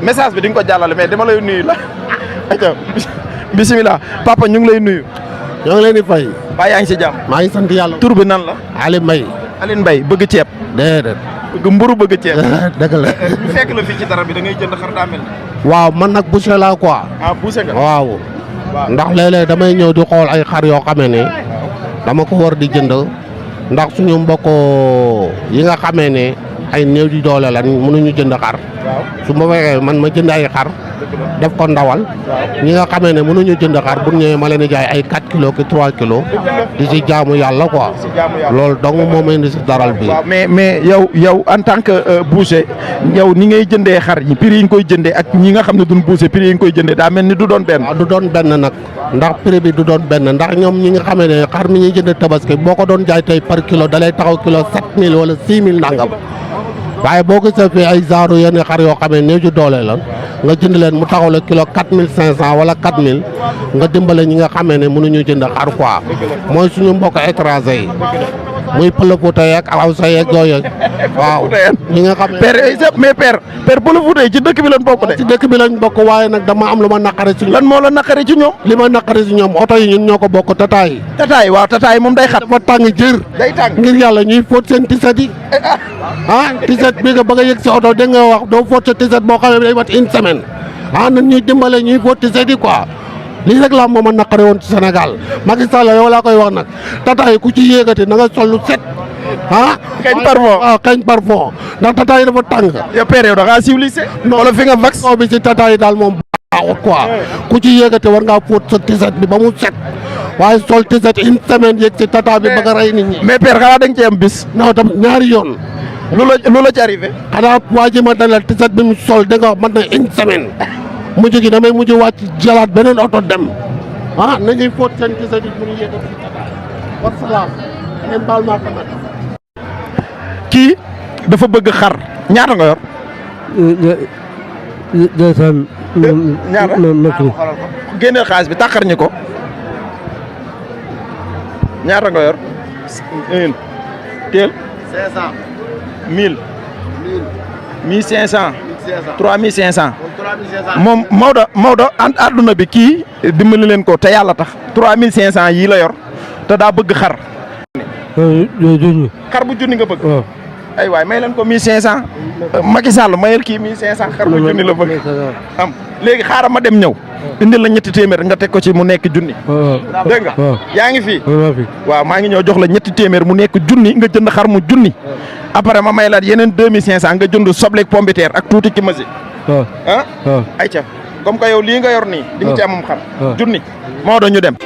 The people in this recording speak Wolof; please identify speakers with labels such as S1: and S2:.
S1: message bi di nga ko jàllale mais dama lay nuyu la. ayca bisimilah papa ñu ngi lay nuyu.
S2: ñoo ngi leen di fay.
S1: baa yaa ngi si jàmm.
S2: maa ngi sant yàlla.
S1: tur bi nan la.
S2: Ali Mbaye.
S1: Aline Mbaye bëgg ceeb.
S2: déedéet.
S1: bëgg mburu bëgg ceeb.
S2: dëgg la.
S1: ñu fekk la fii ci dara bi da ngay jënd xar daa mel.
S2: waaw man nag boucher laa quoi.
S1: ah boucher nga.
S2: waaw. ndax léeg-léeg damay ñëw di xool ay xar yoo xamee ne dama ko war di jënd ndax suñu mbokk yi nga xamee ne ay néew di doole lan mënuñu jënd xar. su ma fekkee man ma jënd ay xar. def ko ndawal. ñi nga xamee ne mënuñu jënd xar bu ñëwee ma leen di jaay ay 4 kilos ki 3 kilos. di si jaamu yàlla quoi. loolu dong moo may indi si daral bi.
S1: waaw mais yow en tant que boucher yow ni ngay jëndee xar yi prix yi nga koy jëndee ak ñi nga xam ne duñ boucher prix yi nga koy jëndee daa mel ni du doon benn.
S2: waaw du doon benn nag ndax prix bi du doon benn ndax ñoom ñi nga xamee ne xar mi ñuy jënd tabaski boo ko doon jaay tey par kilo dalay taxaw kilo 7000 wala 6000 nangam. waaye boo gisee fii ay genre yenn xar yoo xamee néew ju doole la nga jënd leen mu taxaw la kilo 4500 wala 4000 nga dimbale ñi nga xamee ne mënuñu jënd xar quoi mooy suñu mbokk étranger yi muy Pël Fuuta yeeg Hausa yeeg yooyu waaw ñi nga xam ne
S1: mais père Pël Fuuta yi ci dëkk bi lañ bokk de.
S2: ci dëkk bi lañ bokk waaye nag dama am lu ma naqari ci
S1: lan moo la naqari ci ñoom.
S2: li ma naqari ci ñoom oto yi ñun ñoo ko bokk tataay
S1: waaw tataay moom day xat.
S2: dafa tàng jër
S1: day tàng
S2: ngir yàlla ñuy fóot seen tiset yi tiset bi nga bëgg a yëg si oto da nga wax doo fóot sa tiset boo xam ne day mat une semaine nan ñuy dimbale ñuy fóot tiset yi quoi lii rek laa moom a naqare woon ci Sénégal Macky Sall yow laa koy wax nag tataay ku ci yéegati na nga sol lu set
S1: kañ parfum
S2: waaw kañ parfum ndax tataay dafa tàng.
S1: yow père yow da ngaa civilisé. wala fi nga vax
S2: bi ci tataay daal moom baaxut quoi ku ci yéegati war ngaa fóot sa tiset bi ba mu set waaye sol tiset une semaine yéeg ci tata bi bëgg a rey nit ñi.
S1: mais père xanaa da nga ci am bis.
S2: non tam ñaari yoon.
S1: lu la ci arrivé.
S2: xanaa waa ji ma dalal tiset bi mu sol da nga wax mën na une semaine mujj gi damay mujj wàcc jëlaat beneen oto dem nañuy fóot seen tiset yi pour ñu yéegati ci tata wasalaam ngeen baal maa ko nag.
S1: kii dafa bëgg xar ñaata nga yor. ñaata génneel xaalis bi tàqar ñi ko ñaata nga yor. 1 teel.
S2: 500.
S1: 1000. 1500. 3500.
S2: 3500.
S1: moom Maodo àdduna bi kii dimbali leen ko te yàlla tax 3500 yii la yor te daa bëgg xar. xar bu junni nga bëgg. ay waay may leen ko 1500. Macky Sall mayal kii 1500 xar bu junni la bëgg. am léegi xaaral ma dem ñëw. indil la ñetti téeméer nga teg ko ci mu nekk junni. dégg nga yaa ngi fi. waaw maa ngi ñëw jox la ñetti téeméer mu nekk junni nga jënd xar mu junni. après ma may la yeneen 2500 nga jënd sobleeg pombiteer ak tuuti ci masi. ayca comme que yow lii nga yor nii. di nga ci amum xar. junni moo doon ñu dem.